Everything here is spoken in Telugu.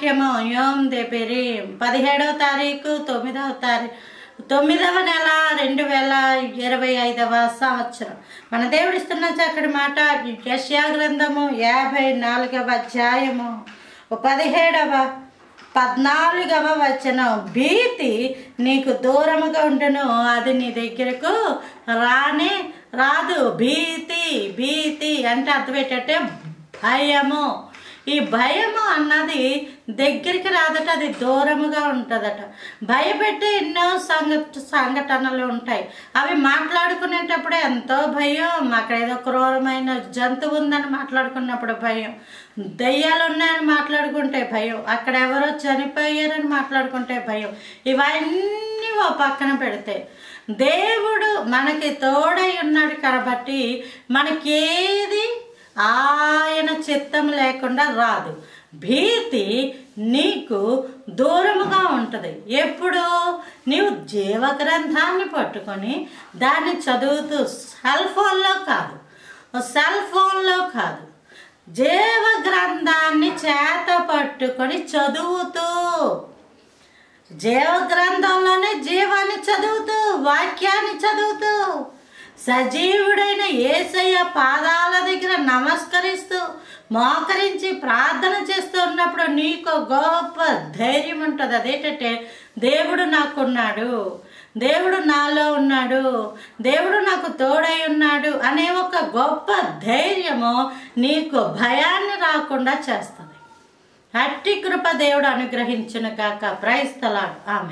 వాక్యము యోమ్ దెబెరీం 17వ తారీఖు 9వ నెల 2025వ సంవత్సరం. మన దేవుడు ఇస్తున్న చక్కటి మాట యెషయా గ్రంథము 54వ అధ్యాయము 14వ వచనం. భీతి నీకు దూరముగా ఉండును, అది నీ దగ్గరకు రానే రాదు. భీతి అంటే అర్థం ఏంటంటే భయము. ఈ భయము అన్నది దగ్గరికి రాదట, అది దూరముగా ఉంటుందట. భయపెట్టే ఎన్నో సంఘటనలు ఉంటాయి. అవి మాట్లాడుకునేటప్పుడే ఎంతో భయం. అక్కడ ఏదో క్రూరమైన జంతువు ఉందని మాట్లాడుకున్నప్పుడు భయం, దయ్యాలు ఉన్నాయని మాట్లాడుకుంటే భయం, అక్కడ ఎవరో చనిపోయారని మాట్లాడుకుంటే భయం. ఇవన్నీ ఓ పక్కన పెడితే దేవుడు మనకి తోడై ఉన్నాడు కాబట్టి మనకేది ఆయన చిత్తం లేకుండా రాదు. భీతి నీకు దూరముగా ఉంటుంది. ఎప్పుడు నీవు జీవగ్రంథాన్ని పట్టుకొని దాన్ని చదువుతూ సెల్ ఫోన్లో కాదు జీవగ్రంథాన్ని చేత పట్టుకొని చదువుతూ, జీవగ్రంథంలోనే జీవాన్ని చదువుతూ, వాక్యాన్ని చదువుతూ, సజీవుడైన యేసయ్య పాదాల దగ్గర నమస్కరిస్తూ మోకరించి ప్రార్థన చేస్తూ ఉన్నప్పుడు నీకు గొప్ప ధైర్యం ఉంటుంది. అదేంటంటే దేవుడు నాకున్నాడు, దేవుడు నాలో ఉన్నాడు, దేవుడు నాకు తోడై ఉన్నాడు అనే ఒక గొప్ప ధైర్యము నీకు భయాన్ని రాకుండా చేస్తుంది. అట్టి కృప దేవుడు అనుగ్రహించును గాక. Praise the Lord. ఆమేన్.